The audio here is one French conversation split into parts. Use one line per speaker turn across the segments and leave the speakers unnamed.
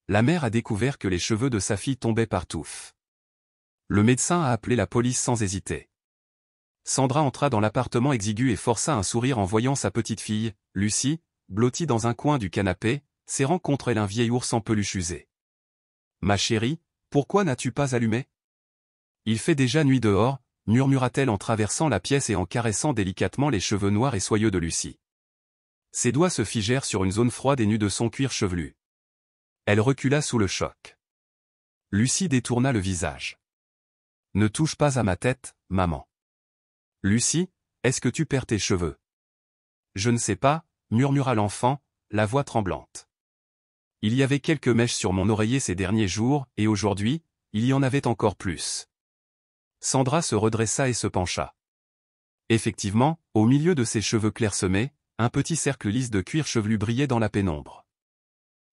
la mère a découvert que les cheveux de sa fille tombaient par touffes. Le médecin a appelé la police sans hésiter. Sandra entra dans l'appartement exigu et força un sourire en voyant sa petite fille, Lucie, blottie dans un coin du canapé, serrant contre elle un vieil ours en peluche usé. « Ma chérie, pourquoi n'as-tu pas allumé ? Il fait déjà nuit dehors, » murmura-t-elle en traversant la pièce et en caressant délicatement les cheveux noirs et soyeux de Lucie. Ses doigts se figèrent sur une zone froide et nue de son cuir chevelu. Elle recula sous le choc. Lucie détourna le visage. « Ne touche pas à ma tête, maman. »« Lucie, est-ce que tu perds tes cheveux ?»« Je ne sais pas, » murmura l'enfant, la voix tremblante. « Il y avait quelques mèches sur mon oreiller ces derniers jours, et aujourd'hui, il y en avait encore plus. » Sandra se redressa et se pencha. Effectivement, au milieu de ses cheveux clairsemés, un petit cercle lisse de cuir chevelu brillait dans la pénombre.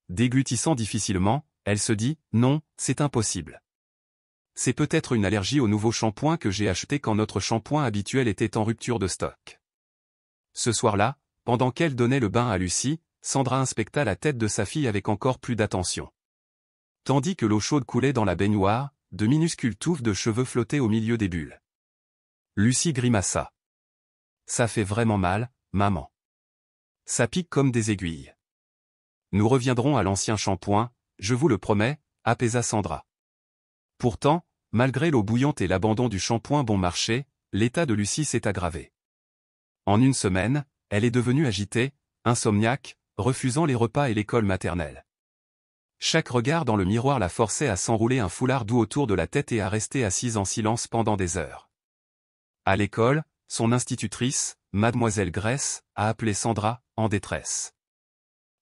Déglutissant difficilement, elle se dit « Non, c'est impossible. C'est peut-être une allergie au nouveau shampoing que j'ai acheté quand notre shampoing habituel était en rupture de stock. » Ce soir-là, pendant qu'elle donnait le bain à Lucie, Sandra inspecta la tête de sa fille avec encore plus d'attention. Tandis que l'eau chaude coulait dans la baignoire, de minuscules touffes de cheveux flottaient au milieu des bulles. Lucie grimaça. « Ça fait vraiment mal, maman. Ça pique comme des aiguilles. »« Nous reviendrons à l'ancien shampoing, je vous le promets, » apaisa Sandra. Pourtant, malgré l'eau bouillante et l'abandon du shampoing bon marché, l'état de Lucie s'est aggravé. En une semaine, elle est devenue agitée, insomniaque, refusant les repas et l'école maternelle. Chaque regard dans le miroir la forçait à s'enrouler un foulard doux autour de la tête et à rester assise en silence pendant des heures. À l'école, son institutrice, Mademoiselle Grèce, a appelé Sandra, en détresse.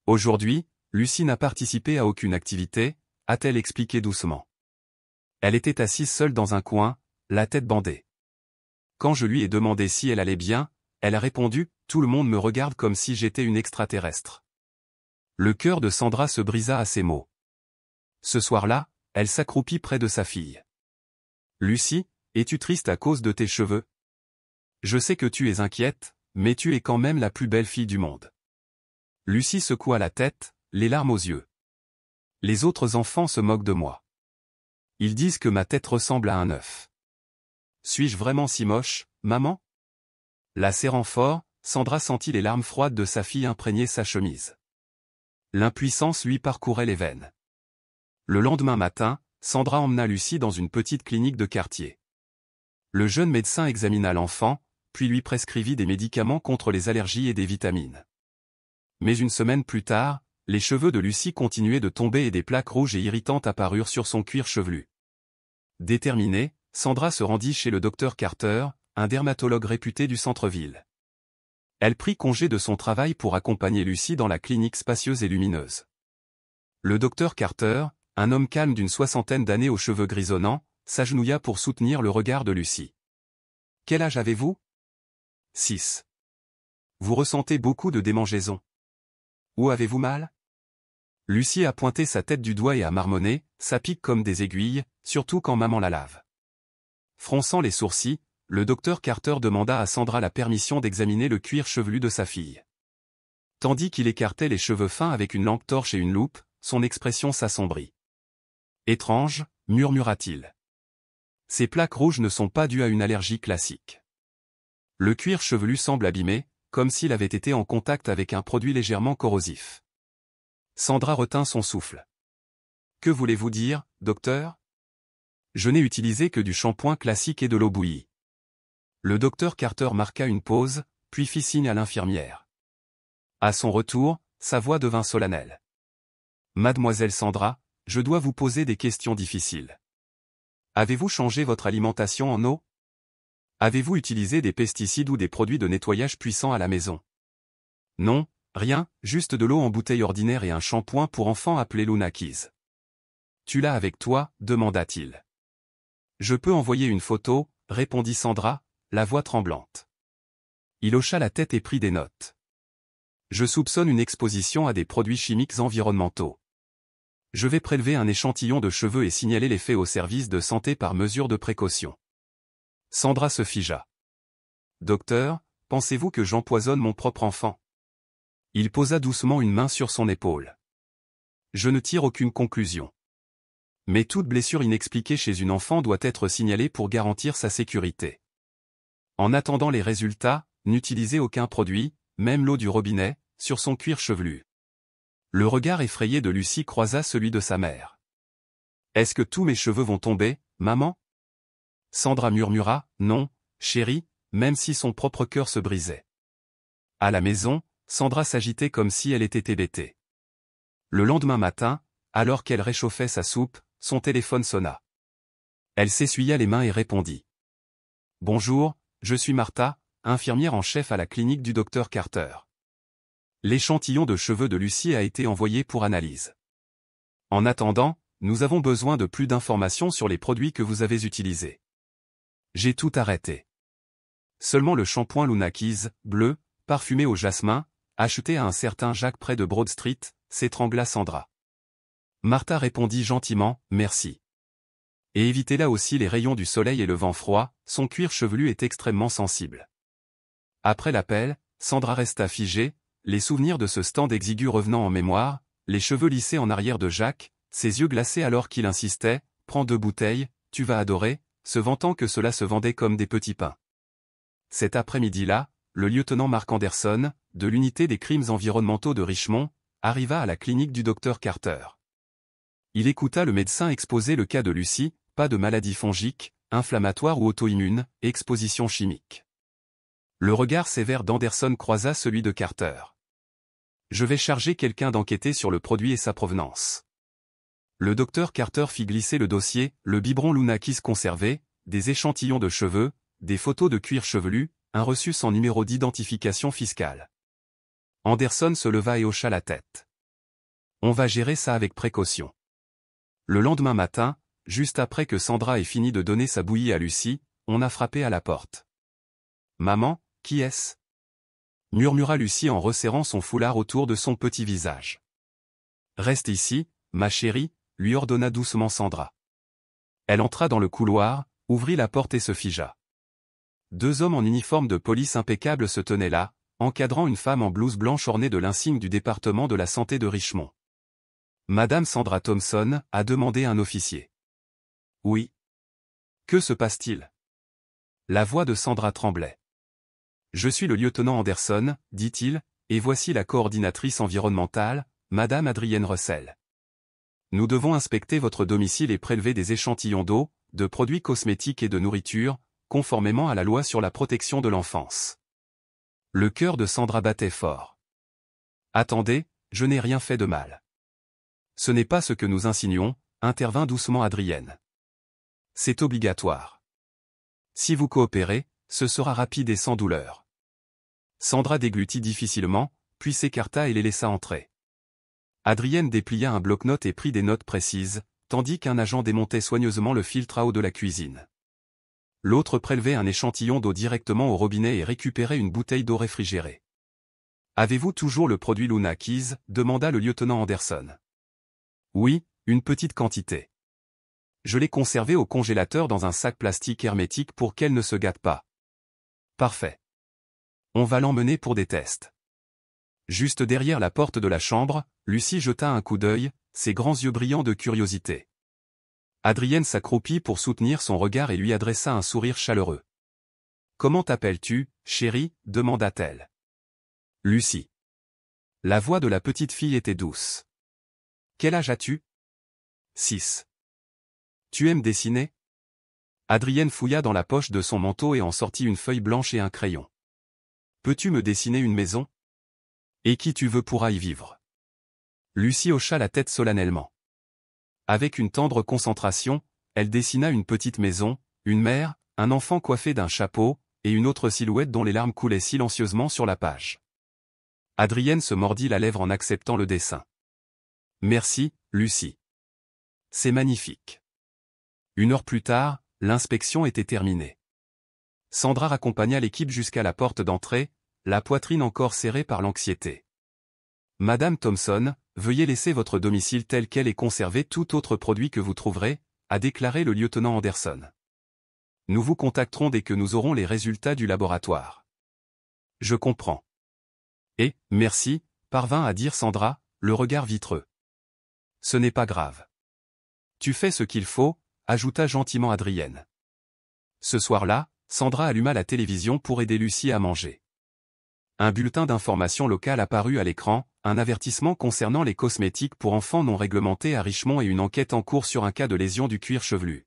Aujourd'hui, Lucie n'a participé à aucune activité, a-t-elle expliqué doucement. Elle était assise seule dans un coin, la tête bandée. Quand je lui ai demandé si elle allait bien, elle a répondu « Tout le monde me regarde comme si j'étais une extraterrestre ». Le cœur de Sandra se brisa à ces mots. Ce soir-là, elle s'accroupit près de sa fille. « Lucie, es-tu triste à cause de tes cheveux ? Je sais que tu es inquiète, mais tu es quand même la plus belle fille du monde. » Lucie secoua la tête, les larmes aux yeux. « Les autres enfants se moquent de moi. Ils disent que ma tête ressemble à un œuf. Suis-je vraiment si moche, maman ? » La serrant fort, Sandra sentit les larmes froides de sa fille imprégner sa chemise. L'impuissance lui parcourait les veines. Le lendemain matin, Sandra emmena Lucie dans une petite clinique de quartier. Le jeune médecin examina l'enfant, puis lui prescrivit des médicaments contre les allergies et des vitamines. Mais une semaine plus tard, les cheveux de Lucie continuaient de tomber et des plaques rouges et irritantes apparurent sur son cuir chevelu. Déterminée, Sandra se rendit chez le docteur Carter, un dermatologue réputé du centre-ville. Elle prit congé de son travail pour accompagner Lucie dans la clinique spacieuse et lumineuse. Le docteur Carter, un homme calme d'une soixantaine d'années aux cheveux grisonnants, s'agenouilla pour soutenir le regard de Lucie. « Quel âge avez-vous ? » 6. Vous ressentez beaucoup de démangeaisons. Où avez-vous mal ? Lucie a pointé sa tête du doigt et a marmonné, ça pique comme des aiguilles, surtout quand maman la lave. Fronçant les sourcils, le docteur Carter demanda à Sandra la permission d'examiner le cuir chevelu de sa fille. Tandis qu'il écartait les cheveux fins avec une lampe torche et une loupe, son expression s'assombrit. « Étrange, » murmura-t-il. « Ces plaques rouges ne sont pas dues à une allergie classique. Le cuir chevelu semble abîmé, comme s'il avait été en contact avec un produit légèrement corrosif. » Sandra retint son souffle. « Que voulez-vous dire, docteur ? Je n'ai utilisé que du shampoing classique et de l'eau bouillie. » Le docteur Carter marqua une pause, puis fit signe à l'infirmière. À son retour, sa voix devint solennelle. « Mademoiselle Sandra, je dois vous poser des questions difficiles. Avez-vous changé votre alimentation en eau ? Avez-vous utilisé des pesticides ou des produits de nettoyage puissants à la maison ? Non, rien, juste de l'eau en bouteille ordinaire et un shampoing pour enfants appelé Lunakis. Tu l'as avec toi ? Demanda-t-il. Je peux envoyer une photo, répondit Sandra, la voix tremblante. Il hocha la tête et prit des notes. Je soupçonne une exposition à des produits chimiques environnementaux. Je vais prélever un échantillon de cheveux et signaler les faits au service de santé par mesure de précaution. Sandra se figea. Docteur, pensez-vous que j'empoisonne mon propre enfant ? Il posa doucement une main sur son épaule. je ne tire aucune conclusion. Mais toute blessure inexpliquée chez une enfant doit être signalée pour garantir sa sécurité. En attendant les résultats, n'utilisez aucun produit, même l'eau du robinet, sur son cuir chevelu. Le regard effrayé de Lucie croisa celui de sa mère. « Est-ce que tous mes cheveux vont tomber, maman ?» Sandra murmura, « Non, chérie », même si son propre cœur se brisait. À la maison, Sandra s'agitait comme si elle était hébétée. Le lendemain matin, alors qu'elle réchauffait sa soupe, son téléphone sonna. Elle s'essuya les mains et répondit. « Bonjour, je suis Martha, infirmière en chef à la clinique du docteur Carter. L'échantillon de cheveux de Lucie a été envoyé pour analyse. En attendant, nous avons besoin de plus d'informations sur les produits que vous avez utilisés. » J'ai tout arrêté. Seulement le shampoing Lunakis, bleu, parfumé au jasmin, acheté à un certain Jacques près de Broad Street, s'étrangla Sandra. Martha répondit gentiment, « Merci. Et évitez là aussi les rayons du soleil et le vent froid, son cuir chevelu est extrêmement sensible. » Après l'appel, Sandra resta figée, les souvenirs de ce stand exigu revenant en mémoire, les cheveux lissés en arrière de Jacques, ses yeux glacés alors qu'il insistait, « Prends 2 bouteilles, tu vas adorer », se vantant que cela se vendait comme des petits pains. Cet après-midi-là, le lieutenant Mark Anderson, de l'unité des crimes environnementaux de Richmond, arriva à la clinique du docteur Carter. Il écouta le médecin exposer le cas de Lucie, pas de maladie fongique, inflammatoire ou auto-immune, exposition chimique. Le regard sévère d'Anderson croisa celui de Carter. « Je vais charger quelqu'un d'enquêter sur le produit et sa provenance. » Le docteur Carter fit glisser le dossier, le biberon Lunakis conservé, des échantillons de cheveux, des photos de cuir chevelu, un reçu sans numéro d'identification fiscale. Anderson se leva et hocha la tête. « On va gérer ça avec précaution. » Le lendemain matin, juste après que Sandra ait fini de donner sa bouillie à Lucie, on a frappé à la porte. « Maman, qui est-ce » murmura Lucie en resserrant son foulard autour de son petit visage. « Reste ici, ma chérie, » lui ordonna doucement Sandra. Elle entra dans le couloir, ouvrit la porte et se figea. 2 hommes en uniforme de police impeccable se tenaient là, encadrant une femme en blouse blanche ornée de l'insigne du département de la santé de Richmond. « Madame Sandra Thompson » a demandé un officier. « Oui. Que se passe-t-il » La voix de Sandra tremblait. « Je suis le lieutenant Anderson, dit-il, et voici la coordinatrice environnementale, Madame Adrienne Russell. Nous devons inspecter votre domicile et prélever des échantillons d'eau, de produits cosmétiques et de nourriture, conformément à la loi sur la protection de l'enfance. » Le cœur de Sandra battait fort. « Attendez, je n'ai rien fait de mal. » « Ce n'est pas ce que nous insinuons, » intervint doucement Adrienne. « C'est obligatoire. Si vous coopérez, ce sera rapide et sans douleur. » Sandra déglutit difficilement, puis s'écarta et les laissa entrer. Adrienne déplia un bloc-notes et prit des notes précises, tandis qu'un agent démontait soigneusement le filtre à eau de la cuisine. L'autre prélevait un échantillon d'eau directement au robinet et récupérait une bouteille d'eau réfrigérée. « Avez-vous toujours le produit Lunakis » demanda le lieutenant Anderson. « Oui, une petite quantité. Je l'ai conservé au congélateur dans un sac plastique hermétique pour qu'elle ne se gâte pas. » « Parfait. On va l'emmener pour des tests. » Juste derrière la porte de la chambre, Lucie jeta un coup d'œil, ses grands yeux brillants de curiosité. Adrienne s'accroupit pour soutenir son regard et lui adressa un sourire chaleureux. « Comment t'appelles-tu, chérie » demanda-t-elle. « Lucie. » La voix de la petite fille était douce. « Quel âge as-tu » ? 6. « Tu aimes dessiner » Adrienne fouilla dans la poche de son manteau et en sortit une feuille blanche et un crayon. « Peux-tu me dessiner une maison ? Et qui tu veux pourra y vivre » Lucie hocha la tête solennellement. Avec une tendre concentration, elle dessina une petite maison, une mère, un enfant coiffé d'un chapeau, et une autre silhouette dont les larmes coulaient silencieusement sur la page. Adrienne se mordit la lèvre en acceptant le dessin. « Merci, Lucie. C'est magnifique. » 1 heure plus tard, l'inspection était terminée. Sandra raccompagna l'équipe jusqu'à la porte d'entrée, la poitrine encore serrée par l'anxiété. « Madame Thompson, veuillez laisser votre domicile tel quel et conserver tout autre produit que vous trouverez, » a déclaré le lieutenant Anderson. « Nous vous contacterons dès que nous aurons les résultats du laboratoire. »« Je comprends. »« Et, merci » parvint à dire Sandra, le regard vitreux. Ce n'est pas grave. Tu fais ce qu'il faut, ajouta gentiment Adrienne. Ce soir-là, Sandra alluma la télévision pour aider Lucie à manger. Un bulletin d'information locale apparut à l'écran, un avertissement concernant les cosmétiques pour enfants non réglementés à Richmond et une enquête en cours sur un cas de lésion du cuir chevelu.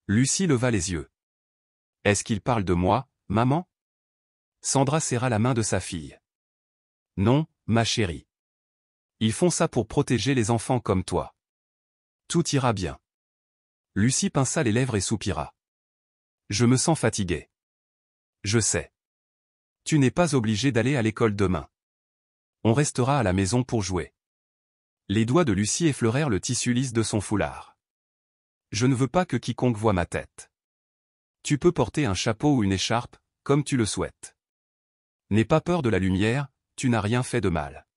Lucie leva les yeux. « Est-ce qu'il parle de moi, maman ?» Sandra serra la main de sa fille. « Non, ma chérie. Ils font ça pour protéger les enfants comme toi. Tout ira bien. » Lucie pinça les lèvres et soupira. « Je me sens fatiguée. »« Je sais. Tu n'es pas obligé d'aller à l'école demain. On restera à la maison pour jouer. » Les doigts de Lucie effleurèrent le tissu lisse de son foulard. « Je ne veux pas que quiconque voie ma tête. Tu peux porter un chapeau ou une écharpe, comme tu le souhaites. N'aie pas peur de la lumière, tu n'as rien fait de mal. »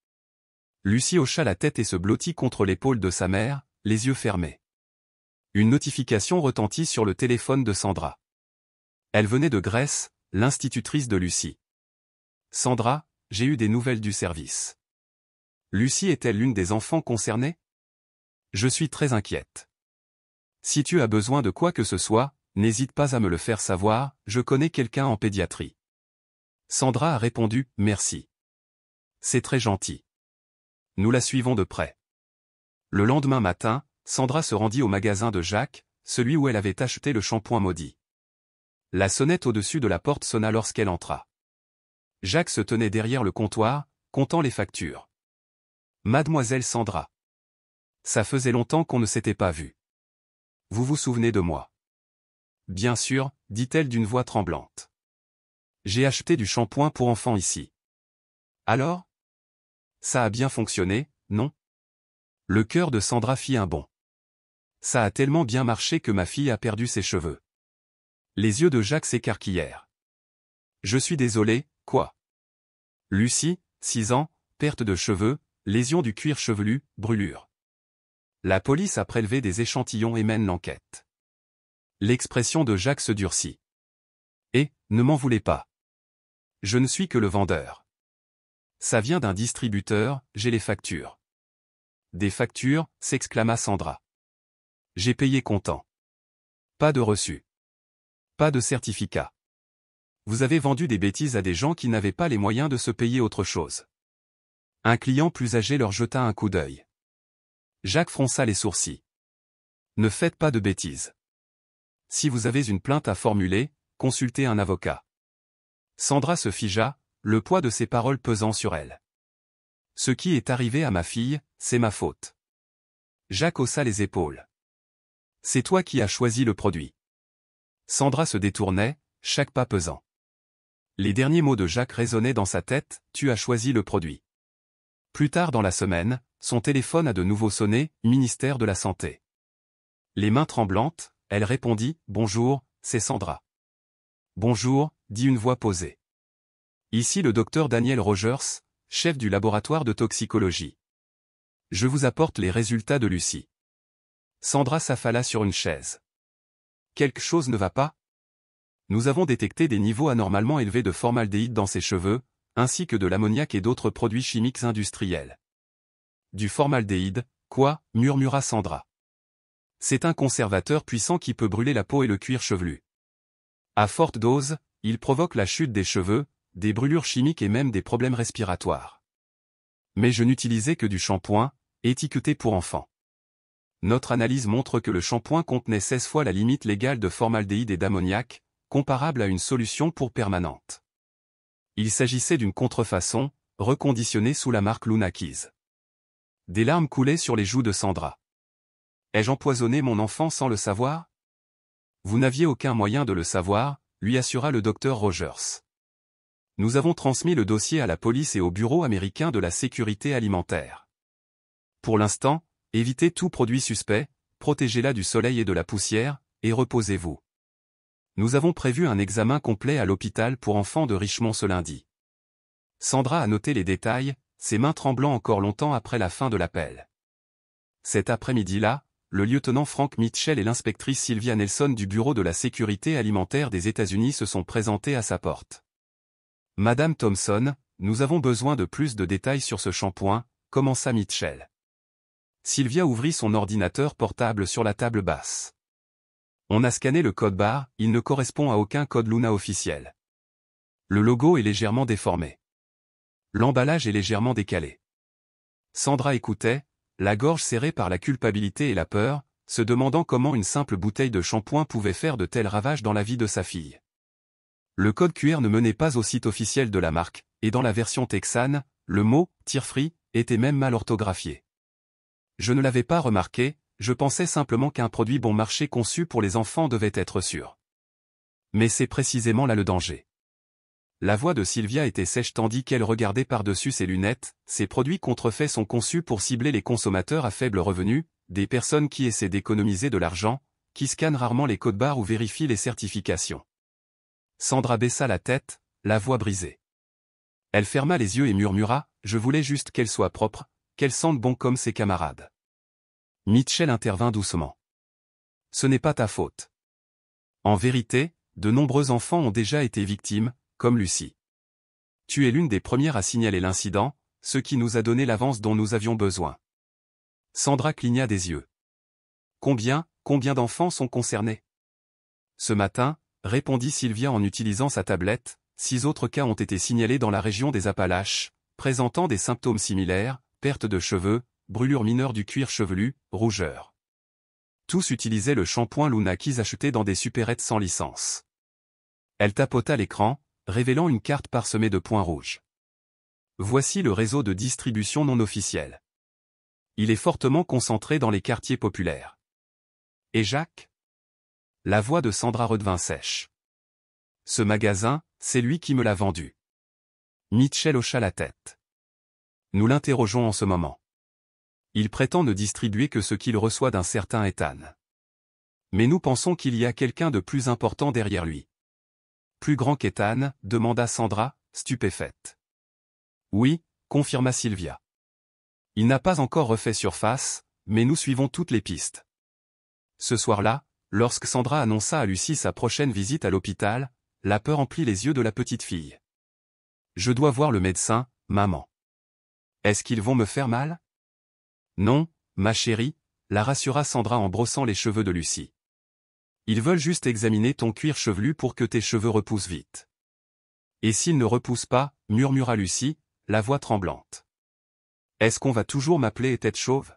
Lucie hocha la tête et se blottit contre l'épaule de sa mère, les yeux fermés. Une notification retentit sur le téléphone de Sandra. Elle venait de Grace, l'institutrice de Lucie. « Sandra, j'ai eu des nouvelles du service. » Lucie est-elle l'une des enfants concernés? Je suis très inquiète. Si tu as besoin de quoi que ce soit, n'hésite pas à me le faire savoir, je connais quelqu'un en pédiatrie. Sandra a répondu « Merci. C'est très gentil. Nous la suivons de près. » Le lendemain matin, Sandra se rendit au magasin de Jacques, celui où elle avait acheté le shampoing maudit. La sonnette au-dessus de la porte sonna lorsqu'elle entra. Jacques se tenait derrière le comptoir, comptant les factures. « Mademoiselle Sandra. Ça faisait longtemps qu'on ne s'était pas vu. Vous vous souvenez de moi? » « Bien sûr, » dit-elle d'une voix tremblante. « J'ai acheté du shampoing pour enfants ici. » « Alors? Ça a bien fonctionné, non? » Le cœur de Sandra fit un bond. Ça a tellement bien marché que ma fille a perdu ses cheveux. Les yeux de Jacques s'écarquillèrent. « Je suis désolé, quoi? » Lucie, 6 ans, perte de cheveux, lésion du cuir chevelu, brûlure. La police a prélevé des échantillons et mène l'enquête. L'expression de Jacques se durcit. « Et, ne m'en voulez pas. Je ne suis que le vendeur. Ça vient d'un distributeur, j'ai les factures. » « Des factures » s'exclama Sandra. « J'ai payé comptant. Pas de reçu. Pas de certificat. Vous avez vendu des bêtises à des gens qui n'avaient pas les moyens de se payer autre chose. » Un client plus âgé leur jeta un coup d'œil. Jacques fronça les sourcils. « Ne faites pas de bêtises. Si vous avez une plainte à formuler, consultez un avocat. » Sandra se figea, le poids de ses paroles pesant sur elle. « Ce qui est arrivé à ma fille, c'est ma faute. » Jacques haussa les épaules. « C'est toi qui as choisi le produit. » Sandra se détournait, chaque pas pesant. Les derniers mots de Jacques résonnaient dans sa tête, « Tu as choisi le produit. » Plus tard dans la semaine, son téléphone a de nouveau sonné, ministère de la Santé. Les mains tremblantes, elle répondit, « Bonjour, c'est Sandra. »« Bonjour, » dit une voix posée. « Ici le docteur Daniel Rogers, chef du laboratoire de toxicologie. Je vous apporte les résultats de Lucie. » Sandra s'affala sur une chaise. « Quelque chose ne va pas? Nous avons détecté des niveaux anormalement élevés de formaldéhyde dans ses cheveux, ainsi que de l'ammoniac et d'autres produits chimiques industriels. »« Du formaldéhyde, quoi ?» murmura Sandra. « C'est un conservateur puissant qui peut brûler la peau et le cuir chevelu. À forte dose, il provoque la chute des cheveux, des brûlures chimiques et même des problèmes respiratoires. Mais je n'utilisais que du shampoing, étiqueté pour enfants. Notre analyse montre que le shampoing contenait 16 fois la limite légale de formaldéhyde et d'ammoniac, comparable à une solution pour permanente. Il s'agissait d'une contrefaçon, reconditionnée sous la marque Lunakis. » Des larmes coulaient sur les joues de Sandra. « Ai-je empoisonné mon enfant sans le savoir? » Vous n'aviez aucun moyen de le savoir, lui assura le docteur Rogers. Nous avons transmis le dossier à la police et au Bureau américain de la sécurité alimentaire. Pour l'instant, évitez tout produit suspect, protégez-la du soleil et de la poussière, et reposez-vous. Nous avons prévu un examen complet à l'hôpital pour enfants de Richmond ce lundi. Sandra a noté les détails, ses mains tremblant encore longtemps après la fin de l'appel. Cet après-midi-là, le lieutenant Frank Mitchell et l'inspectrice Sylvia Nelson du Bureau de la sécurité alimentaire des États-Unis se sont présentés à sa porte. « Madame Thompson, nous avons besoin de plus de détails sur ce shampoing », commença Mitchell. Sylvia ouvrit son ordinateur portable sur la table basse. On a scanné le code barre, il ne correspond à aucun code Luna officiel. Le logo est légèrement déformé. L'emballage est légèrement décalé. Sandra écoutait, la gorge serrée par la culpabilité et la peur, se demandant comment une simple bouteille de shampoing pouvait faire de tels ravages dans la vie de sa fille. Le code QR ne menait pas au site officiel de la marque, et dans la version texane, le mot « tear-free » était même mal orthographié. Je ne l'avais pas remarqué, je pensais simplement qu'un produit bon marché conçu pour les enfants devait être sûr. Mais c'est précisément là le danger. La voix de Sylvia était sèche tandis qu'elle regardait par-dessus ses lunettes. Ces produits contrefaits sont conçus pour cibler les consommateurs à faible revenu, des personnes qui essaient d'économiser de l'argent, qui scannent rarement les codes barres ou vérifient les certifications. Sandra baissa la tête, la voix brisée. Elle ferma les yeux et murmura, « Je voulais juste qu'elle soit propre, qu'elle sente bon comme ses camarades. » Mitchell intervint doucement. « Ce n'est pas ta faute. En vérité, de nombreux enfants ont déjà été victimes, comme Lucie. Tu es l'une des premières à signaler l'incident, ce qui nous a donné l'avance dont nous avions besoin. » Sandra cligna des yeux. « Combien d'enfants sont concernés ? » Ce matin, répondit Sylvia en utilisant sa tablette, 6 autres cas ont été signalés dans la région des Appalaches, présentant des symptômes similaires, perte de cheveux, brûlure mineure du cuir chevelu, rougeur. Tous utilisaient le shampoing Luna Keys acheté dans des supérettes sans licence. Elle tapota l'écran, révélant une carte parsemée de points rouges. Voici le réseau de distribution non officiel. Il est fortement concentré dans les quartiers populaires. Et Jacques ? La voix de Sandra redevint sèche. Ce magasin, c'est lui qui me l'a vendu. Mitchell hocha la tête. Nous l'interrogeons en ce moment. Il prétend ne distribuer que ce qu'il reçoit d'un certain Ethan. Mais nous pensons qu'il y a quelqu'un de plus important derrière lui. Plus grand qu'Ethan, demanda Sandra, stupéfaite. Oui, confirma Sylvia. Il n'a pas encore refait surface, mais nous suivons toutes les pistes. Ce soir-là, lorsque Sandra annonça à Lucie sa prochaine visite à l'hôpital, la peur emplit les yeux de la petite fille. Je dois voir le médecin, maman. Est-ce qu'ils vont me faire mal ? Non, ma chérie, la rassura Sandra en brossant les cheveux de Lucie. Ils veulent juste examiner ton cuir chevelu pour que tes cheveux repoussent vite. Et s'ils ne repoussent pas, murmura Lucie, la voix tremblante. Est-ce qu'on va toujours m'appeler tête chauve ?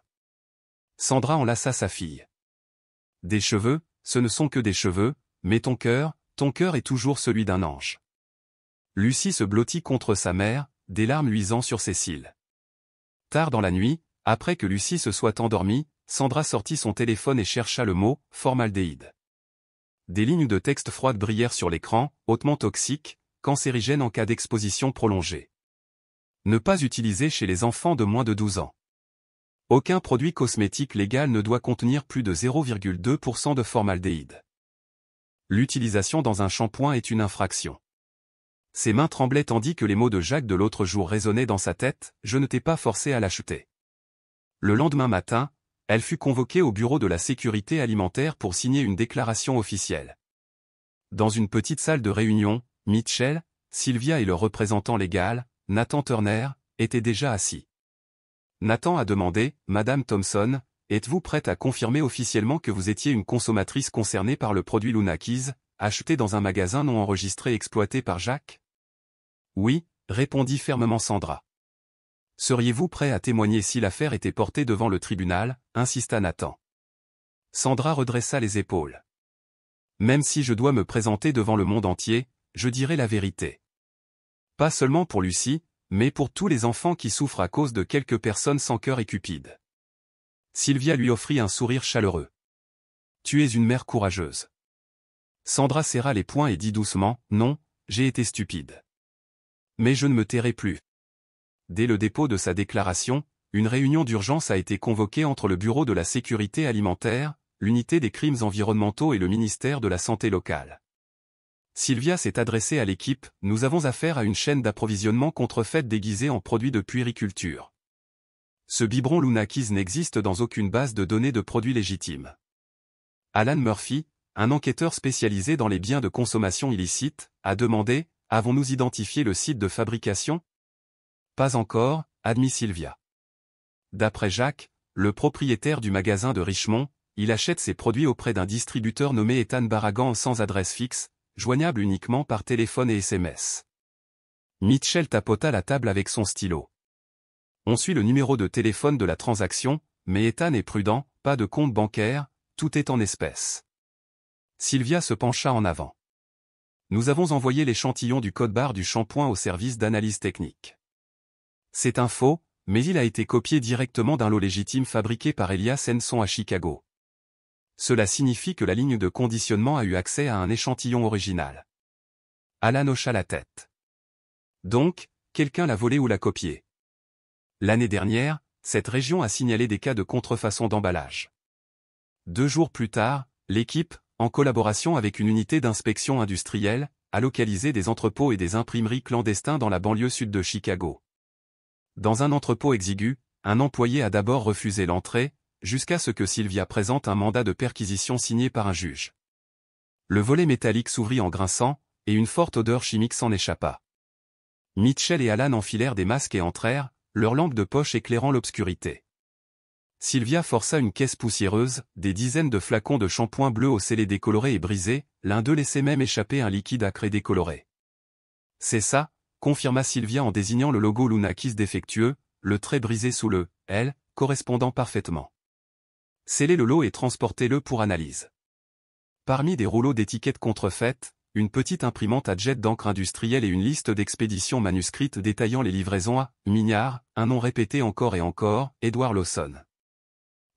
Sandra enlaça sa fille. Des cheveux, ce ne sont que des cheveux, mais ton cœur est toujours celui d'un ange. Lucie se blottit contre sa mère, des larmes luisant sur ses cils. Tard dans la nuit, après que Lucie se soit endormie, Sandra sortit son téléphone et chercha le mot « formaldéhyde ». Des lignes de texte froides brillèrent sur l'écran, hautement toxique, cancérigène en cas d'exposition prolongée. Ne pas utiliser chez les enfants de moins de 12 ans. Aucun produit cosmétique légal ne doit contenir plus de 0,2% de formaldéhyde. L'utilisation dans un shampoing est une infraction. Ses mains tremblaient tandis que les mots de Jacques de l'autre jour résonnaient dans sa tête, « Je ne t'ai pas forcé à l'acheter ». Le lendemain matin, elle fut convoquée au bureau de la sécurité alimentaire pour signer une déclaration officielle. Dans une petite salle de réunion, Mitchell, Sylvia et le représentant légal, Nathan Turner, étaient déjà assis. Nathan a demandé, « Madame Thompson, êtes-vous prête à confirmer officiellement que vous étiez une consommatrice concernée par le produit Luna Keys, acheté dans un magasin non enregistré exploité par Jacques ?» Oui, répondit fermement Sandra. Seriez-vous prêt à témoigner si l'affaire était portée devant le tribunal, insista Nathan. Sandra redressa les épaules. Même si je dois me présenter devant le monde entier, je dirai la vérité. Pas seulement pour Lucie, mais pour tous les enfants qui souffrent à cause de quelques personnes sans cœur et cupides. Sylvia lui offrit un sourire chaleureux. Tu es une mère courageuse. Sandra serra les poings et dit doucement, non, j'ai été stupide. Mais je ne me tairai plus. Dès le dépôt de sa déclaration, une réunion d'urgence a été convoquée entre le Bureau de la sécurité alimentaire, l'unité des crimes environnementaux et le ministère de la Santé locale. Sylvia s'est adressée à l'équipe, nous avons affaire à une chaîne d'approvisionnement contrefaite déguisée en produits de puériculture. Ce biberon Luna Keys n'existe dans aucune base de données de produits légitimes. Alan Murphy, un enquêteur spécialisé dans les biens de consommation illicites, a demandé, avons-nous identifié le site de fabrication ? Pas encore, admit Sylvia. D'après Jacques, le propriétaire du magasin de Richmond, il achète ses produits auprès d'un distributeur nommé Ethan Barragan sans adresse fixe, joignable uniquement par téléphone et SMS. Mitchell tapota la table avec son stylo. On suit le numéro de téléphone de la transaction, mais Ethan est prudent, pas de compte bancaire, tout est en espèces. Sylvia se pencha en avant. Nous avons envoyé l'échantillon du code-barre du shampoing au service d'analyse technique. C'est un faux, mais il a été copié directement d'un lot légitime fabriqué par Elias Henson à Chicago. Cela signifie que la ligne de conditionnement a eu accès à un échantillon original. Alan hocha la tête. Donc, quelqu'un l'a volé ou l'a copié. L'année dernière, cette région a signalé des cas de contrefaçon d'emballage. 2 jours plus tard, l'équipe, en collaboration avec une unité d'inspection industrielle, a localisé des entrepôts et des imprimeries clandestins dans la banlieue sud de Chicago. Dans un entrepôt exigu, un employé a d'abord refusé l'entrée, jusqu'à ce que Sylvia présente un mandat de perquisition signé par un juge. Le volet métallique s'ouvrit en grinçant, et une forte odeur chimique s'en échappa. Mitchell et Alan enfilèrent des masques et entrèrent, leurs lampes de poche éclairant l'obscurité. Sylvia força une caisse poussiéreuse, des dizaines de flacons de shampoing bleu au scellé décoloré et brisé, l'un d'eux laissait même échapper un liquide acre et décoloré. C'est ça, confirma Sylvia en désignant le logo Lunakis défectueux, le trait brisé sous le « L » correspondant parfaitement. Scellez le lot et transportez-le pour analyse. Parmi des rouleaux d'étiquettes contrefaites, une petite imprimante à jet d'encre industrielle et une liste d'expéditions manuscrites détaillant les livraisons à Mignard, un nom répété encore et encore, Edward Lawson.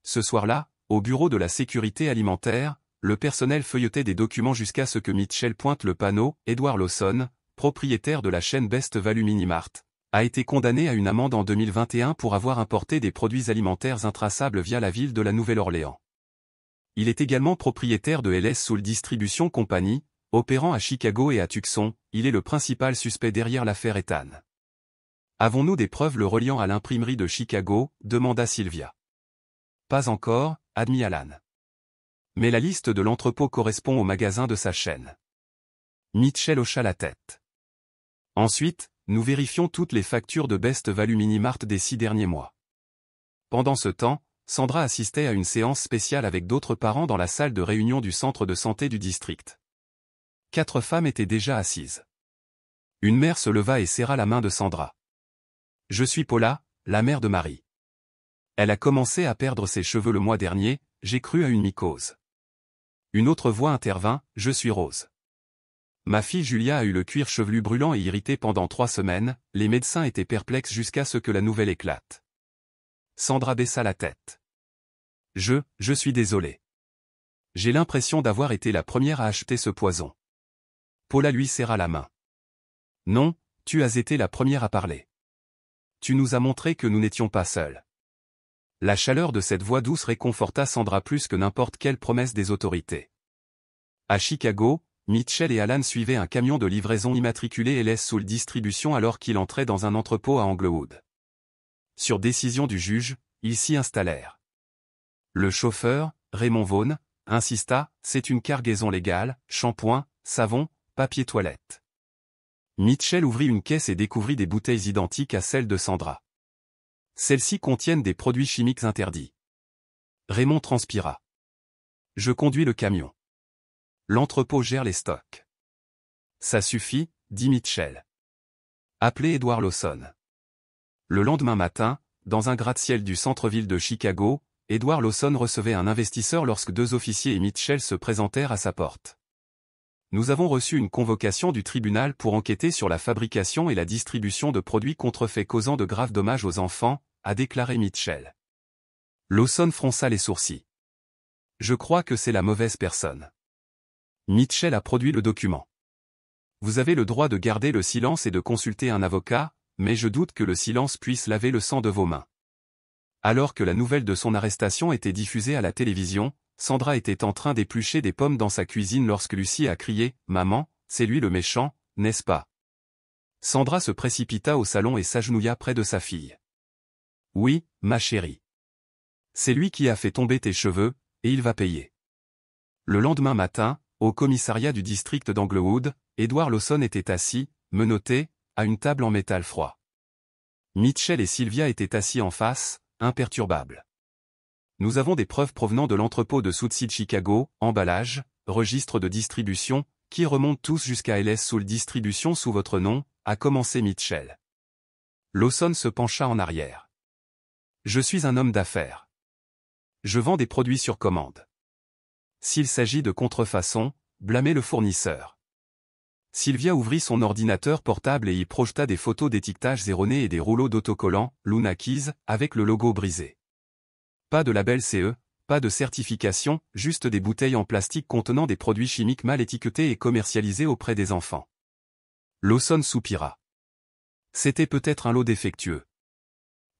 Ce soir-là, au bureau de la sécurité alimentaire, le personnel feuilletait des documents jusqu'à ce que Mitchell pointe le panneau « Edward Lawson, propriétaire de la chaîne Best Value Minimart, a été condamné à une amende en 2021 pour avoir importé des produits alimentaires intraçables via la ville de la Nouvelle-Orléans. Il est également propriétaire de LS Soul Distribution Company, opérant à Chicago et à Tucson, il est le principal suspect derrière l'affaire Ethan. Avons-nous des preuves le reliant à l'imprimerie de Chicago, demanda Sylvia. Pas encore, admit Alan. Mais la liste de l'entrepôt correspond au magasin de sa chaîne. Mitchell hocha la tête. Ensuite, nous vérifions toutes les factures de Best Value Minimart des 6 derniers mois. Pendant ce temps, Sandra assistait à une séance spéciale avec d'autres parents dans la salle de réunion du centre de santé du district. 4 femmes étaient déjà assises. Une mère se leva et serra la main de Sandra. « Je suis Paula, la mère de Marie. Elle a commencé à perdre ses cheveux le mois dernier, j'ai cru à une mycose. » Une autre voix intervint, « Je suis Rose. Ma fille Julia a eu le cuir chevelu brûlant et irrité pendant 3 semaines, les médecins étaient perplexes jusqu'à ce que la nouvelle éclate. » Sandra baissa la tête. « Je suis désolée. J'ai l'impression d'avoir été la première à acheter ce poison. » Paula lui serra la main. « Non, tu as été la première à parler. Tu nous as montré que nous n'étions pas seuls. » La chaleur de cette voix douce réconforta Sandra plus que n'importe quelle promesse des autorités. À Chicago, Mitchell et Alan suivaient un camion de livraison immatriculé LS Soul Distribution alors qu'il entrait dans un entrepôt à Englewood. Sur décision du juge, ils s'y installèrent. Le chauffeur, Raymond Vaughn, insista, c'est une cargaison légale, shampoing, savon, papier toilette. Mitchell ouvrit une caisse et découvrit des bouteilles identiques à celles de Sandra. Celles-ci contiennent des produits chimiques interdits. Raymond transpira. Je conduis le camion. L'entrepôt gère les stocks. Ça suffit, dit Mitchell. Appelez Edward Lawson. Le lendemain matin, dans un gratte-ciel du centre-ville de Chicago, Edward Lawson recevait un investisseur lorsque 2 officiers et Mitchell se présentèrent à sa porte. Nous avons reçu une convocation du tribunal pour enquêter sur la fabrication et la distribution de produits contrefaits causant de graves dommages aux enfants, a déclaré Mitchell. Lawson fronça les sourcils. Je crois que c'est la mauvaise personne. Mitchell a produit le document. Vous avez le droit de garder le silence et de consulter un avocat, mais je doute que le silence puisse laver le sang de vos mains. Alors que la nouvelle de son arrestation était diffusée à la télévision, Sandra était en train d'éplucher des pommes dans sa cuisine lorsque Lucie a crié « Maman, c'est lui le méchant, n'est-ce pas ?» Sandra se précipita au salon et s'agenouilla près de sa fille. « Oui, ma chérie. C'est lui qui a fait tomber tes cheveux, et il va payer. » Le lendemain matin, au commissariat du district d'Englewood, Edward Lawson était assis, menotté, à une table en métal froid. Mitchell et Sylvia étaient assis en face, imperturbables. Nous avons des preuves provenant de l'entrepôt de South Chicago, emballage, registre de distribution, qui remontent tous jusqu'à LS Soul Distribution sous votre nom, a commencé Mitchell. Lawson se pencha en arrière. Je suis un homme d'affaires. Je vends des produits sur commande. S'il s'agit de contrefaçon, blâmez le fournisseur. Sylvia ouvrit son ordinateur portable et y projeta des photos d'étiquetages erronés et des rouleaux d'autocollants, Luna Keys, avec le logo brisé. Pas de label CE, pas de certification, juste des bouteilles en plastique contenant des produits chimiques mal étiquetés et commercialisés auprès des enfants. Lawson soupira. C'était peut-être un lot défectueux.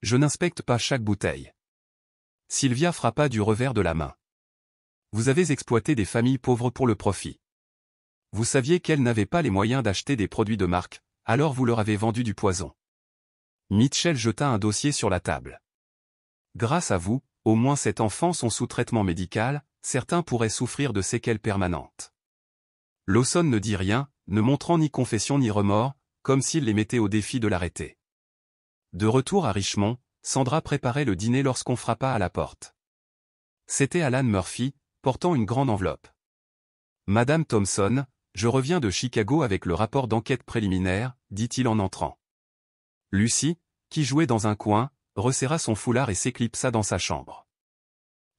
Je n'inspecte pas chaque bouteille. Sylvia frappa du revers de la main. Vous avez exploité des familles pauvres pour le profit. Vous saviez qu'elles n'avaient pas les moyens d'acheter des produits de marque, alors vous leur avez vendu du poison. Mitchell jeta un dossier sur la table. Grâce à vous, au moins 7 enfants sont sous traitement médical, certains pourraient souffrir de séquelles permanentes. Lawson ne dit rien, ne montrant ni confession ni remords, comme s'il les mettait au défi de l'arrêter. De retour à Richmond, Sandra préparait le dîner lorsqu'on frappa à la porte. C'était Alan Murphy, portant une grande enveloppe. Madame Thompson, je reviens de Chicago avec le rapport d'enquête préliminaire, dit-il en entrant. Lucy, qui jouait dans un coin, resserra son foulard et s'éclipsa dans sa chambre.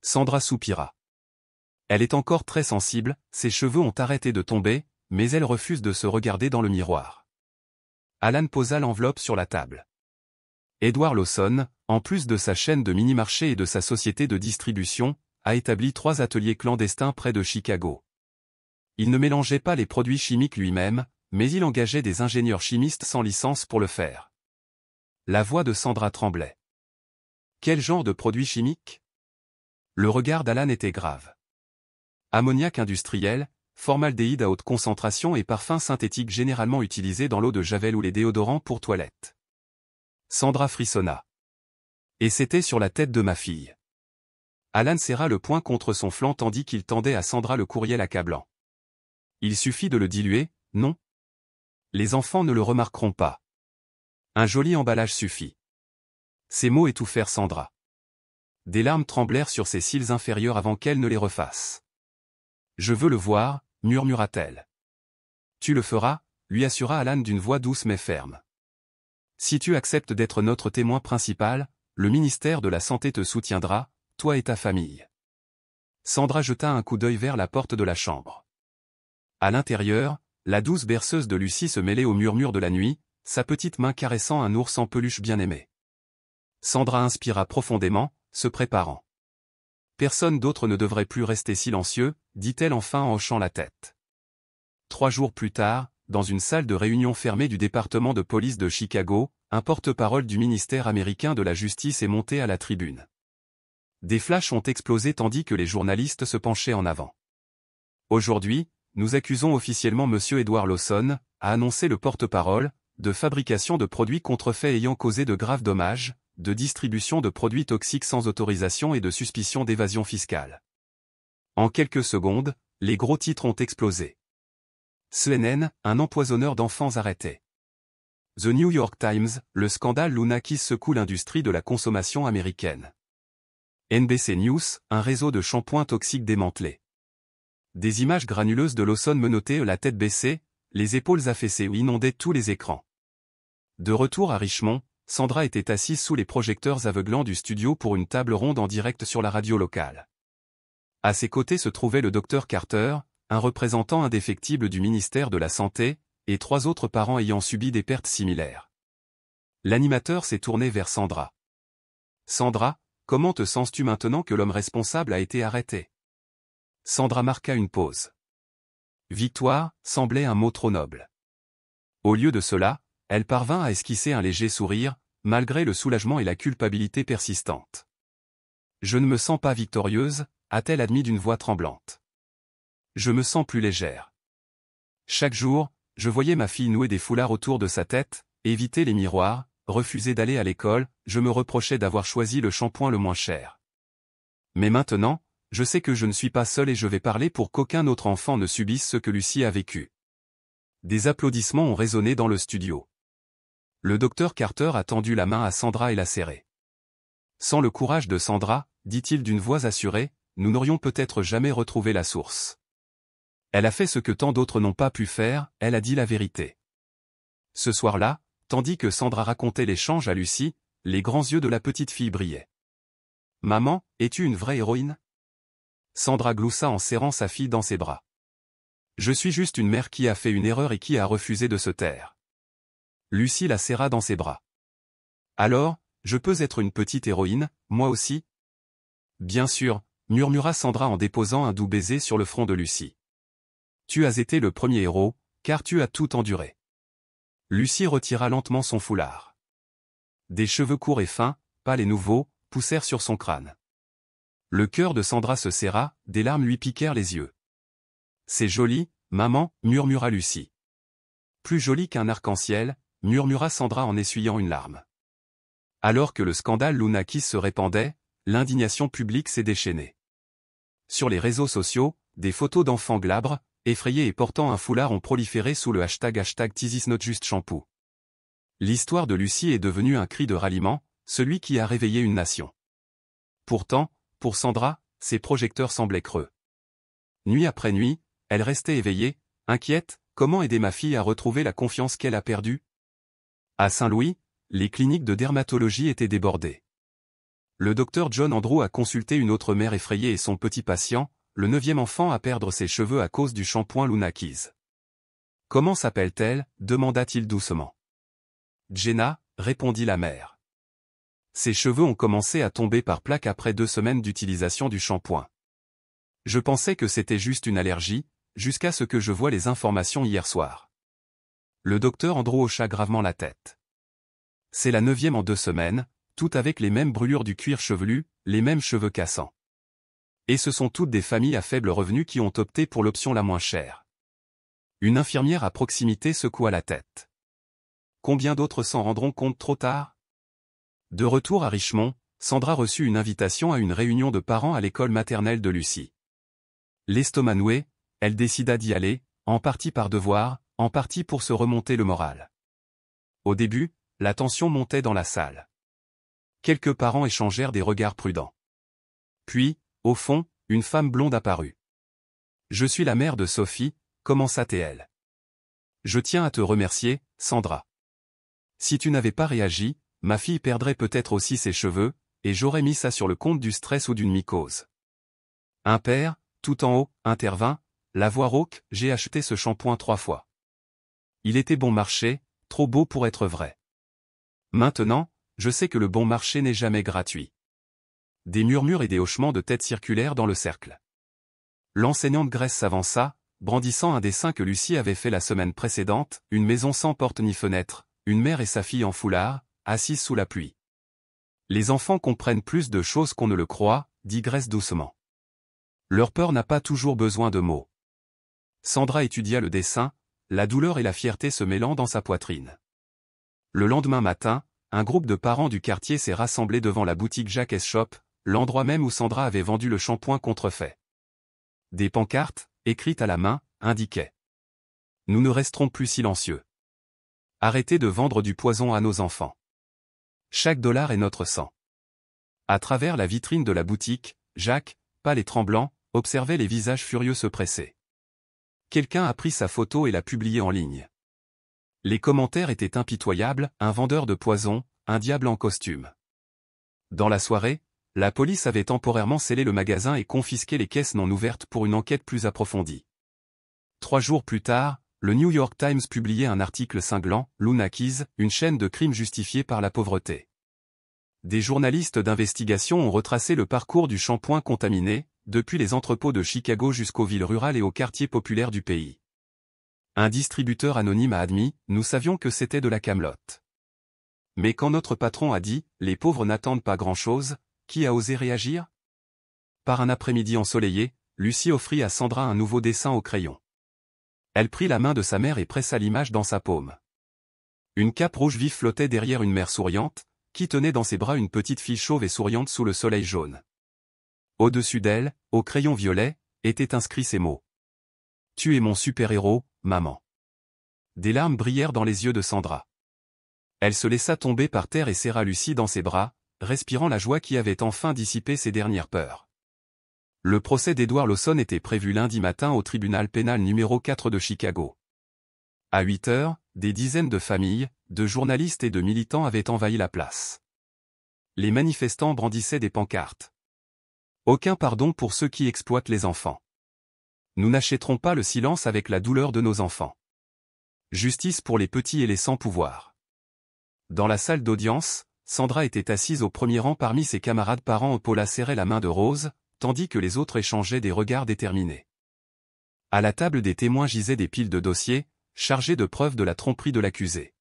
Sandra soupira. Elle est encore très sensible, ses cheveux ont arrêté de tomber, mais elle refuse de se regarder dans le miroir. Alan posa l'enveloppe sur la table. Edward Lawson, en plus de sa chaîne de mini-marché et de sa société de distribution, a établi 3 ateliers clandestins près de Chicago. Il ne mélangeait pas les produits chimiques lui-même, mais il engageait des ingénieurs chimistes sans licence pour le faire. La voix de Sandra tremblait. Quel genre de produits chimiques? Le regard d'Alan était grave. Ammoniac industriel, formaldéhyde à haute concentration et parfums synthétiques généralement utilisés dans l'eau de Javel ou les déodorants pour toilette. Sandra frissonna. Et c'était sur la tête de ma fille. Alan serra le poing contre son flanc tandis qu'il tendait à Sandra le courriel accablant. Il suffit de le diluer, non? Les enfants ne le remarqueront pas. Un joli emballage suffit. Ces mots étouffèrent Sandra. Des larmes tremblèrent sur ses cils inférieurs avant qu'elle ne les refasse. Je veux le voir, murmura-t-elle. Tu le feras, lui assura Alan d'une voix douce mais ferme. Si tu acceptes d'être notre témoin principal, le ministère de la Santé te soutiendra, toi et ta famille. Sandra jeta un coup d'œil vers la porte de la chambre. À l'intérieur, la douce berceuse de Lucie se mêlait au murmure de la nuit, sa petite main caressant un ours en peluche bien-aimé. Sandra inspira profondément, se préparant. Personne d'autre ne devrait plus rester silencieux, dit-elle enfin en hochant la tête. 3 jours plus tard, dans une salle de réunion fermée du département de police de Chicago, un porte-parole du ministère américain de la Justice est monté à la tribune. Des flashs ont explosé tandis que les journalistes se penchaient en avant. Aujourd'hui, nous accusons officiellement M. Edward Lawson, a annoncé le porte-parole, de fabrication de produits contrefaits ayant causé de graves dommages, de distribution de produits toxiques sans autorisation et de suspicion d'évasion fiscale. En quelques secondes, les gros titres ont explosé. CNN, un empoisonneur d'enfants arrêté. The New York Times, le scandale Luna Keys secoue l'industrie de la consommation américaine. NBC News, un réseau de shampoings toxiques démantelé. Des images granuleuses de Lawson menottées la tête baissée, les épaules affaissées inondaient tous les écrans. De retour à Richmond, Sandra était assise sous les projecteurs aveuglants du studio pour une table ronde en direct sur la radio locale. À ses côtés se trouvait le docteur Carter, un représentant indéfectible du ministère de la Santé, et 3 autres parents ayant subi des pertes similaires. L'animateur s'est tourné vers Sandra. Sandra, comment te sens-tu maintenant que l'homme responsable a été arrêté? Sandra marqua une pause. Victoire semblait un mot trop noble. Au lieu de cela, elle parvint à esquisser un léger sourire, malgré le soulagement et la culpabilité persistante. Je ne me sens pas victorieuse, a-t-elle admis d'une voix tremblante. Je me sens plus légère. Chaque jour, je voyais ma fille nouer des foulards autour de sa tête, éviter les miroirs, refuser d'aller à l'école, je me reprochais d'avoir choisi le shampoing le moins cher. Mais maintenant, je sais que je ne suis pas seule et je vais parler pour qu'aucun autre enfant ne subisse ce que Lucie a vécu. Des applaudissements ont résonné dans le studio. Le docteur Carter a tendu la main à Sandra et l'a serrée. Sans le courage de Sandra, dit-il d'une voix assurée, nous n'aurions peut-être jamais retrouvé la source. Elle a fait ce que tant d'autres n'ont pas pu faire, elle a dit la vérité. Ce soir-là, tandis que Sandra racontait l'échange à Lucie, les grands yeux de la petite fille brillaient. « Maman, es-tu une vraie héroïne ?» Sandra gloussa en serrant sa fille dans ses bras. « Je suis juste une mère qui a fait une erreur et qui a refusé de se taire. » Lucie la serra dans ses bras. « Alors, je peux être une petite héroïne, moi aussi ?» « Bien sûr, » murmura Sandra en déposant un doux baiser sur le front de Lucie. « Tu as été le premier héros, car tu as tout enduré. » Lucie retira lentement son foulard. Des cheveux courts et fins, pâles et nouveaux, poussèrent sur son crâne. Le cœur de Sandra se serra, des larmes lui piquèrent les yeux. « C'est joli, maman, » murmura Lucie. « Plus joli qu'un arc-en-ciel, » murmura Sandra en essuyant une larme. Alors que le scandale Lunakis se répandait, l'indignation publique s'est déchaînée. Sur les réseaux sociaux, des photos d'enfants glabres, effrayés et portant un foulard ont proliféré sous le hashtag #ThisIsNotJustShampoo. L'histoire de Lucie est devenue un cri de ralliement, celui qui a réveillé une nation. Pourtant, pour Sandra, ses projecteurs semblaient creux. Nuit après nuit, elle restait éveillée, inquiète, comment aider ma fille à retrouver la confiance qu'elle a perdue? À Saint-Louis, les cliniques de dermatologie étaient débordées. Le docteur John Andrew a consulté une autre mère effrayée et son petit patient, le 9e enfant à perdre ses cheveux à cause du shampoing Lunakis. « Comment s'appelle-t-elle » demanda-t-il doucement. « Jenna » répondit la mère. Ses cheveux ont commencé à tomber par plaques après 2 semaines d'utilisation du shampoing. Je pensais que c'était juste une allergie, jusqu'à ce que je voie les informations hier soir. Le docteur Andrew hocha gravement la tête. C'est la 9e en 2 semaines, tout avec les mêmes brûlures du cuir chevelu, les mêmes cheveux cassants. Et ce sont toutes des familles à faible revenu qui ont opté pour l'option la moins chère. Une infirmière à proximité secoua la tête. Combien d'autres s'en rendront compte trop tard? De retour à Richmond, Sandra reçut une invitation à une réunion de parents à l'école maternelle de Lucie. L'estomac noué, elle décida d'y aller, en partie par devoir, en partie pour se remonter le moral. Au début, la tension montait dans la salle. Quelques parents échangèrent des regards prudents. Puis, au fond, une femme blonde apparut. « Je suis la mère de Sophie », commença-t-elle. « Je tiens à te remercier, Sandra. Si tu n'avais pas réagi, ma fille perdrait peut-être aussi ses cheveux, et j'aurais mis ça sur le compte du stress ou d'une mycose. » Un père, tout en haut, intervint, la voix rauque, « J'ai acheté ce shampoing 3 fois. Il était bon marché, trop beau pour être vrai. Maintenant, je sais que le bon marché n'est jamais gratuit. » Des murmures et des hochements de tête circulèrent dans le cercle. L'enseignante Grace s'avança, brandissant un dessin que Lucie avait fait la semaine précédente, une maison sans porte ni fenêtre, une mère et sa fille en foulard, assises sous la pluie. « Les enfants comprennent plus de choses qu'on ne le croit, » dit Grace doucement. Leur peur n'a pas toujours besoin de mots. Sandra étudia le dessin, la douleur et la fierté se mêlant dans sa poitrine. Le lendemain matin, un groupe de parents du quartier s'est rassemblé devant la boutique Jacques Shop, l'endroit même où Sandra avait vendu le shampoing contrefait. Des pancartes, écrites à la main, indiquaient « Nous ne resterons plus silencieux. Arrêtez de vendre du poison à nos enfants. Chaque dollar est notre sang. » À travers la vitrine de la boutique, Jacques, pâle et tremblant, observait les visages furieux se presser. Quelqu'un a pris sa photo et l'a publiée en ligne. Les commentaires étaient impitoyables, un vendeur de poison, un diable en costume. Dans la soirée, la police avait temporairement scellé le magasin et confisqué les caisses non ouvertes pour une enquête plus approfondie. 3 jours plus tard, le New York Times publiait un article cinglant, Lunakis, une chaîne de crimes justifiés par la pauvreté. Des journalistes d'investigation ont retracé le parcours du shampoing contaminé, depuis les entrepôts de Chicago jusqu'aux villes rurales et aux quartiers populaires du pays. Un distributeur anonyme a admis, nous savions que c'était de la camelote. Mais quand notre patron a dit, les pauvres n'attendent pas grand-chose, qui a osé réagir? Par un après-midi ensoleillé, Lucie offrit à Sandra un nouveau dessin au crayon. Elle prit la main de sa mère et pressa l'image dans sa paume. Une cape rouge vive flottait derrière une mère souriante, qui tenait dans ses bras une petite fille chauve et souriante sous le soleil jaune. Au-dessus d'elle, au crayon violet, étaient inscrits ces mots. « Tu es mon super-héros, maman. » Des larmes brillèrent dans les yeux de Sandra. Elle se laissa tomber par terre et serra Lucie dans ses bras, respirant la joie qui avait enfin dissipé ses dernières peurs. Le procès d'Edward Lawson était prévu lundi matin au tribunal pénal numéro 4 de Chicago. À 8 heures, des dizaines de familles, de journalistes et de militants avaient envahi la place. Les manifestants brandissaient des pancartes. Aucun pardon pour ceux qui exploitent les enfants. Nous n'achèterons pas le silence avec la douleur de nos enfants. Justice pour les petits et les sans pouvoir. Dans la salle d'audience, Sandra était assise au premier rang parmi ses camarades parents. Paula serrait la main de Rose, tandis que les autres échangeaient des regards déterminés. À la table des témoins gisaient des piles de dossiers, chargés de preuves de la tromperie de l'accusé.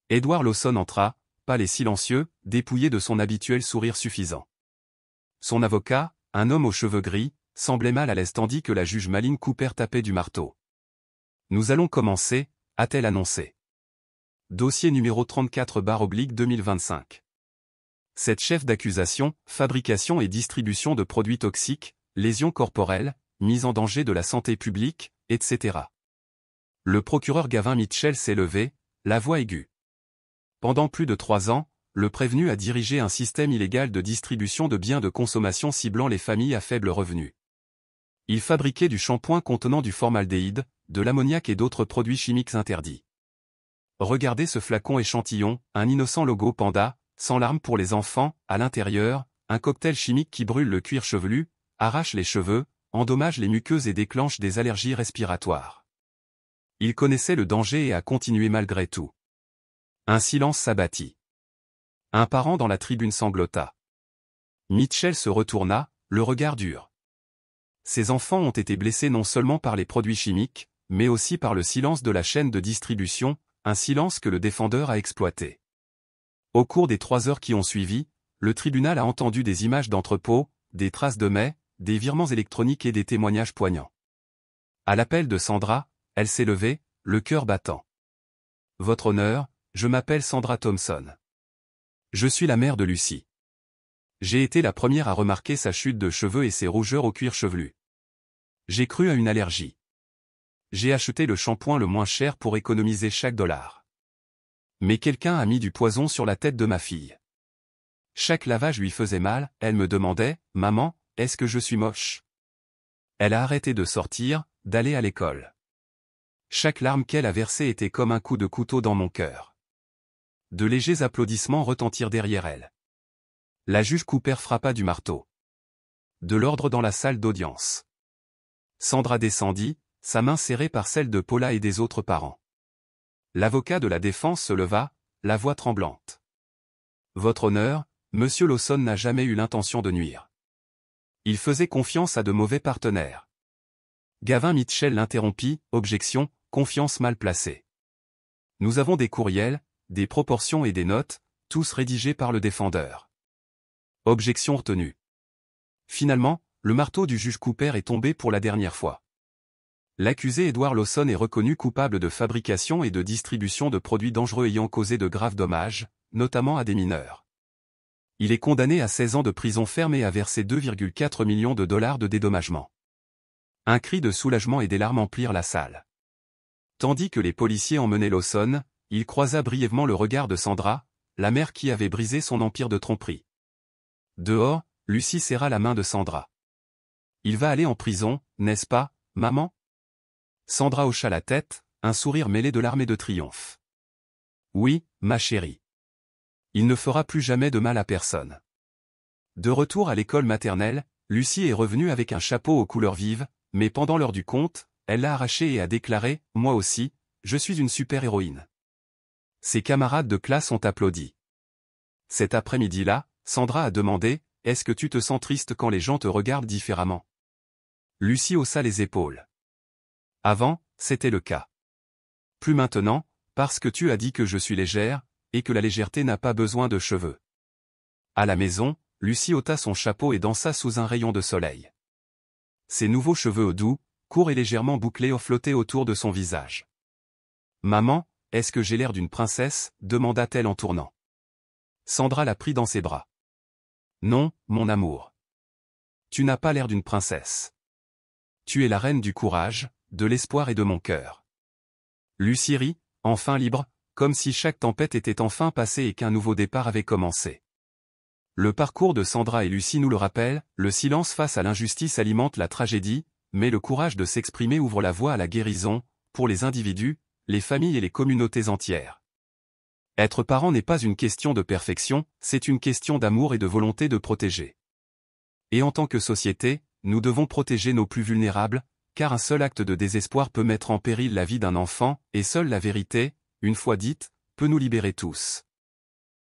Edward Lawson entra, pâle et silencieux, dépouillé de son habituel sourire suffisant. Son avocat, un homme aux cheveux gris, semblait mal à l'aise tandis que la juge Maline Cooper tapait du marteau. « Nous allons commencer », a-t-elle annoncé. Dossier numéro 34/2025. Cette chef d'accusation, fabrication et distribution de produits toxiques, lésions corporelles, mise en danger de la santé publique, etc. Le procureur Gavin Mitchell s'est levé, la voix aiguë. Pendant plus de 3 ans, le prévenu a dirigé un système illégal de distribution de biens de consommation ciblant les familles à faible revenu. Il fabriquait du shampoing contenant du formaldéhyde, de l'ammoniac et d'autres produits chimiques interdits. Regardez ce flacon échantillon, un innocent logo panda, sans larmes pour les enfants, à l'intérieur, un cocktail chimique qui brûle le cuir chevelu, arrache les cheveux, endommage les muqueuses et déclenche des allergies respiratoires. Il connaissait le danger et a continué malgré tout. Un silence s'abattit. Un parent dans la tribune sanglota. Mitchell se retourna, le regard dur. Ces enfants ont été blessés non seulement par les produits chimiques, mais aussi par le silence de la chaîne de distribution, un silence que le défendeur a exploité. Au cours des 3 heures qui ont suivi, le tribunal a entendu des images d'entrepôts, des traces de mets, des virements électroniques et des témoignages poignants. À l'appel de Sandra, elle s'est levée, le cœur battant. « Votre honneur, je m'appelle Sandra Thompson. Je suis la mère de Lucy. J'ai été la première à remarquer sa chute de cheveux et ses rougeurs au cuir chevelu. J'ai cru à une allergie. J'ai acheté le shampoing le moins cher pour économiser chaque dollar. Mais quelqu'un a mis du poison sur la tête de ma fille. Chaque lavage lui faisait mal, elle me demandait, « Maman, est-ce que je suis moche ?» Elle a arrêté de sortir, d'aller à l'école. Chaque larme qu'elle a versée était comme un coup de couteau dans mon cœur. De légers applaudissements retentirent derrière elle. La juge Cooper frappa du marteau. De l'ordre dans la salle d'audience. Sandra descendit, sa main serrée par celle de Paula et des autres parents. L'avocat de la défense se leva, la voix tremblante. « Votre honneur, Monsieur Lawson n'a jamais eu l'intention de nuire. Il faisait confiance à de mauvais partenaires. » Gavin Mitchell l'interrompit, objection, confiance mal placée. Nous avons des courriels, des proportions et des notes, tous rédigés par le défendeur. Objection retenue. Finalement, le marteau du juge Cooper est tombé pour la dernière fois. L'accusé Edward Lawson est reconnu coupable de fabrication et de distribution de produits dangereux ayant causé de graves dommages, notamment à des mineurs. Il est condamné à 16 ans de prison ferme et à verser 2,4 millions de dollars de dédommagement. Un cri de soulagement et des larmes emplirent la salle. Tandis que les policiers emmenaient Lawson, il croisa brièvement le regard de Sandra, la mère qui avait brisé son empire de tromperie. Dehors, Lucy serra la main de Sandra. « Il va aller en prison, n'est-ce pas, maman ?» Sandra hocha la tête, un sourire mêlé de larmes et de triomphe. « Oui, ma chérie. Il ne fera plus jamais de mal à personne. » De retour à l'école maternelle, Lucy est revenue avec un chapeau aux couleurs vives, mais pendant l'heure du conte, elle l'a arraché et a déclaré « Moi aussi, je suis une super-héroïne. » Ses camarades de classe ont applaudi. Cet après-midi-là, Sandra a demandé « Est-ce que tu te sens triste quand les gens te regardent différemment ?» Lucy haussa les épaules. Avant, c'était le cas. Plus maintenant, parce que tu as dit que je suis légère, et que la légèreté n'a pas besoin de cheveux. À la maison, Lucy ôta son chapeau et dansa sous un rayon de soleil. Ses nouveaux cheveux doux, courts et légèrement bouclés flottaient autour de son visage. « Maman, est-ce que j'ai l'air d'une princesse ?» demanda-t-elle en tournant. Sandra la prit dans ses bras. « Non, mon amour. Tu n'as pas l'air d'une princesse. Tu es la reine du courage, de l'espoir et de mon cœur. » Lucy rit, enfin libre, comme si chaque tempête était enfin passée et qu'un nouveau départ avait commencé. Le parcours de Sandra et Lucie nous le rappelle, le silence face à l'injustice alimente la tragédie, mais le courage de s'exprimer ouvre la voie à la guérison, pour les individus, les familles et les communautés entières. Être parent n'est pas une question de perfection, c'est une question d'amour et de volonté de protéger. Et en tant que société, nous devons protéger nos plus vulnérables, car un seul acte de désespoir peut mettre en péril la vie d'un enfant, et seule la vérité, une fois dite, peut nous libérer tous.